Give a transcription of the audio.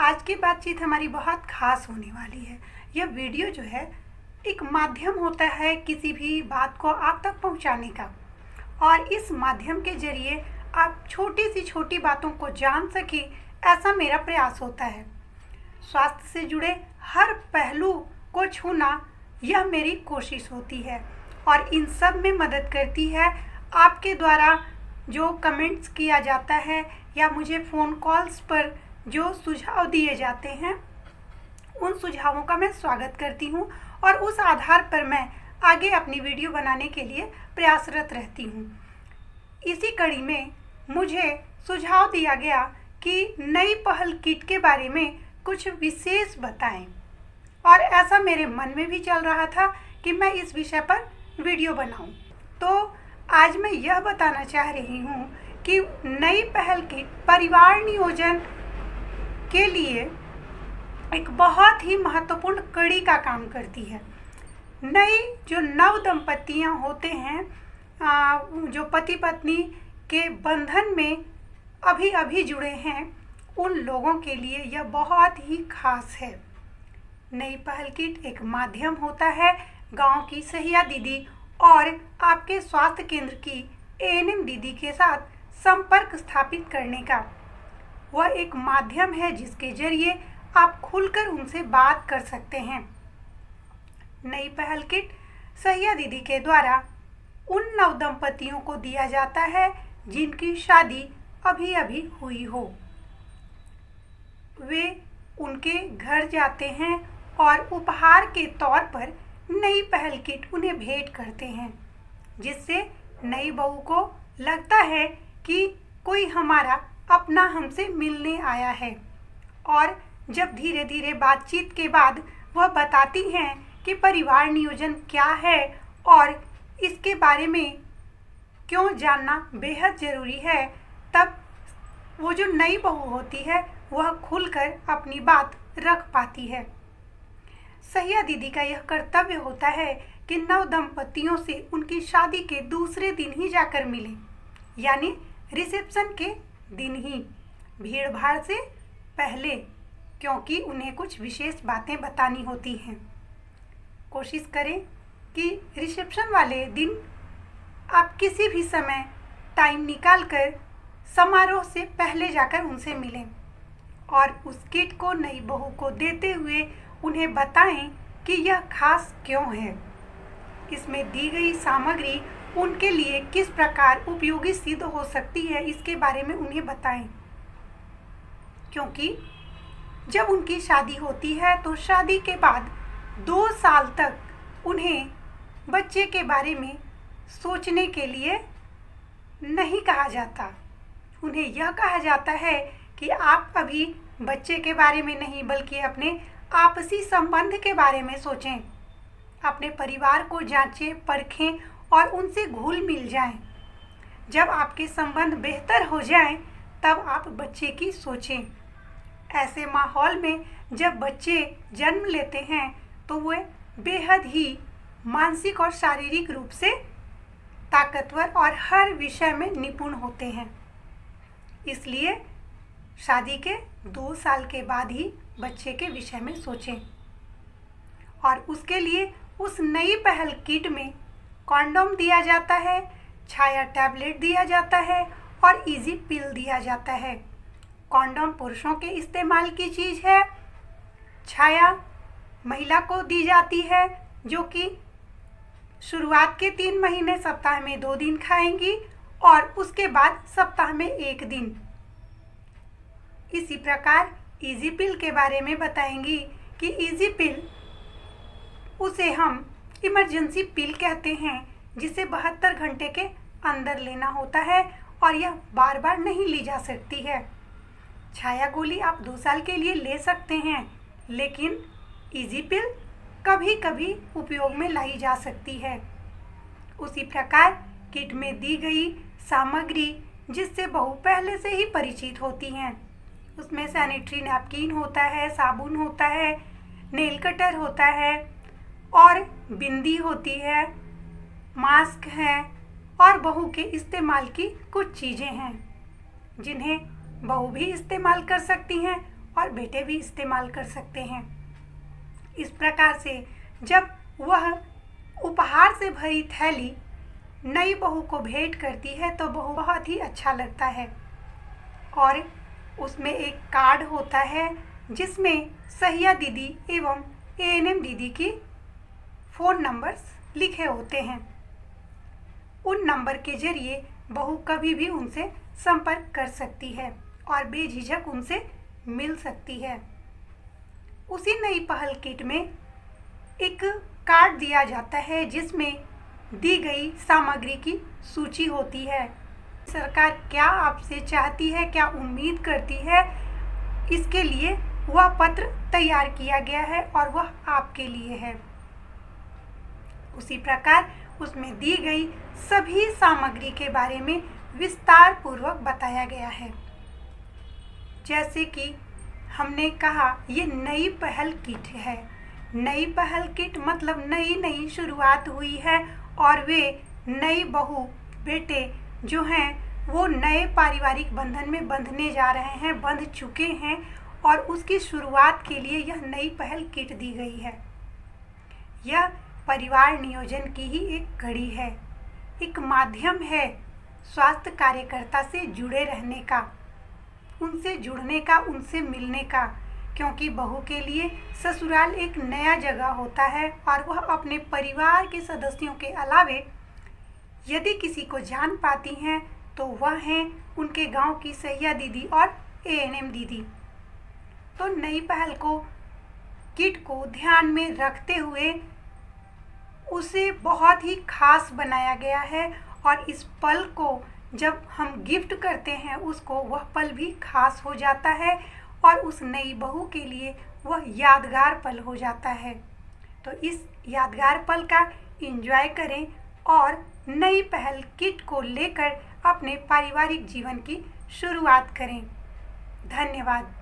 आज की बातचीत हमारी बहुत खास होने वाली है। यह वीडियो जो है एक माध्यम होता है किसी भी बात को आप तक पहुंचाने का, और इस माध्यम के जरिए आप छोटी सी छोटी बातों को जान सके, ऐसा मेरा प्रयास होता है। स्वास्थ्य से जुड़े हर पहलू को छूना यह मेरी कोशिश होती है, और इन सब में मदद करती है आपके द्वारा जो कमेंट्स किया जाता है या मुझे फ़ोन कॉल्स पर जो सुझाव दिए जाते हैं, उन सुझावों का मैं स्वागत करती हूं और उस आधार पर मैं आगे अपनी वीडियो बनाने के लिए प्रयासरत रहती हूं। इसी कड़ी में मुझे सुझाव दिया गया कि नई पहल किट के बारे में कुछ विशेष बताएं, और ऐसा मेरे मन में भी चल रहा था कि मैं इस विषय पर वीडियो बनाऊं। तो आज मैं यह बताना चाह रही हूं कि नई पहल किट परिवार नियोजन के लिए एक बहुत ही महत्वपूर्ण कड़ी का काम करती है। नई जो नव दंपतियां होते हैं, जो पति पत्नी के बंधन में अभी अभी जुड़े हैं, उन लोगों के लिए यह बहुत ही खास है। नई पहल किट एक माध्यम होता है गांव की सहिया दीदी और आपके स्वास्थ्य केंद्र की एएनएम दीदी के साथ संपर्क स्थापित करने का। वह एक माध्यम है जिसके जरिए आप खुलकर उनसे बात कर सकते हैं। नई पहल किट सहिया दीदी के द्वारा उन नवदंपतियों को दिया जाता है जिनकी शादी अभी अभी हुई हो। वे उनके घर जाते हैं और उपहार के तौर पर नई पहल किट उन्हें भेंट करते हैं, जिससे नई बहू को लगता है कि कोई हमारा अपना हमसे मिलने आया है। और जब धीरे धीरे बातचीत के बाद वह बताती हैं कि परिवार नियोजन क्या है और इसके बारे में क्यों जानना बेहद ज़रूरी है, तब वो जो नई बहू होती है वह खुलकर अपनी बात रख पाती है। सहिया दीदी का यह कर्तव्य होता है कि नव दंपतियों से उनकी शादी के दूसरे दिन ही जाकर मिलें, यानी रिसेप्शन के दिन ही, भीड़ भाड़ से पहले, क्योंकि उन्हें कुछ विशेष बातें बतानी होती हैं। कोशिश करें कि रिसेप्शन वाले दिन आप किसी भी समय टाइम निकालकर समारोह से पहले जाकर उनसे मिलें और उस किट को नई बहू को देते हुए उन्हें बताएं कि यह खास क्यों है। इसमें दी गई सामग्री उनके लिए किस प्रकार उपयोगी सिद्ध हो सकती है, इसके बारे में उन्हें बताएं। क्योंकि जब उनकी शादी होती है तो शादी के बाद 2 साल तक उन्हें बच्चे के बारे में सोचने के लिए नहीं कहा जाता। उन्हें यह कहा जाता है कि आप अभी बच्चे के बारे में नहीं, बल्कि अपने आपसी संबंध के बारे में सोचें, अपने परिवार को जांचें, परखें और उनसे घुल मिल जाएं। जब आपके संबंध बेहतर हो जाएं, तब आप बच्चे की सोचें। ऐसे माहौल में जब बच्चे जन्म लेते हैं तो वे बेहद ही मानसिक और शारीरिक रूप से ताकतवर और हर विषय में निपुण होते हैं। इसलिए शादी के 2 साल के बाद ही बच्चे के विषय में सोचें। और उसके लिए उस नई पहल किट में कॉन्डोम दिया जाता है, छाया टैबलेट दिया जाता है और इजी पिल दिया जाता है। कॉन्डोम पुरुषों के इस्तेमाल की चीज़ है, छाया महिला को दी जाती है, जो कि शुरुआत के 3 महीने सप्ताह में 2 दिन खाएंगी और उसके बाद सप्ताह में 1 दिन। इसी प्रकार इजी पिल के बारे में बताएंगी कि इजी पिल उसे हम इमरजेंसी पिल कहते हैं, जिसे 72 घंटे के अंदर लेना होता है और यह बार बार नहीं ली जा सकती है। छाया गोली आप 2 साल के लिए ले सकते हैं, लेकिन इजी पिल कभी कभी उपयोग में लाई जा सकती है। उसी प्रकार किट में दी गई सामग्री जिससे बहू पहले से ही परिचित होती हैं, उसमें सैनिटरी नैपकिन होता है, साबुन होता है, नेल कटर होता है और बिंदी होती है, मास्क है और बहू के इस्तेमाल की कुछ चीज़ें हैं जिन्हें बहू भी इस्तेमाल कर सकती हैं और बेटे भी इस्तेमाल कर सकते हैं। इस प्रकार से जब वह उपहार से भरी थैली नई बहू को भेंट करती है तो बहू बहुत ही अच्छा लगता है। और उसमें एक कार्ड होता है जिसमें सहिया दीदी एवं एएनएम दीदी की फ़ोन नंबर्स लिखे होते हैं। उन नंबर के जरिए बहू कभी भी उनसे संपर्क कर सकती है और बेझिझक उनसे मिल सकती है। उसी नई पहल किट में एक कार्ड दिया जाता है जिसमें दी गई सामग्री की सूची होती है। सरकार क्या आपसे चाहती है, क्या उम्मीद करती है, इसके लिए वह पत्र तैयार किया गया है और वह आपके लिए है। उसी प्रकार उसमें दी गई सभी सामग्री के बारे में विस्तार पूर्वक बताया गया है। जैसे कि हमने कहा, ये नई पहल किट है। नई पहल किट मतलब नई शुरुआत हुई है और वे नई बहू बेटे जो हैं वो नए पारिवारिक बंधन में बंधने जा रहे हैं, बंध चुके हैं और उसकी शुरुआत के लिए यह नई पहल किट दी गई है। यह परिवार नियोजन की ही एक कड़ी है, एक माध्यम है स्वास्थ्य कार्यकर्ता से जुड़े रहने का, उनसे जुड़ने का, उनसे मिलने का, क्योंकि बहू के लिए ससुराल एक नया जगह होता है और वह अपने परिवार के सदस्यों के अलावे यदि किसी को जान पाती हैं तो वह हैं उनके गांव की सहिया दीदी और एएनएम दीदी। तो नई पहल को किट को ध्यान में रखते हुए उसे बहुत ही खास बनाया गया है और इस पल को जब हम गिफ्ट करते हैं उसको, वह पल भी खास हो जाता है और उस नई बहू के लिए वह यादगार पल हो जाता है। तो इस यादगार पल का एंजॉय करें और नई पहल किट को लेकर अपने पारिवारिक जीवन की शुरुआत करें। धन्यवाद।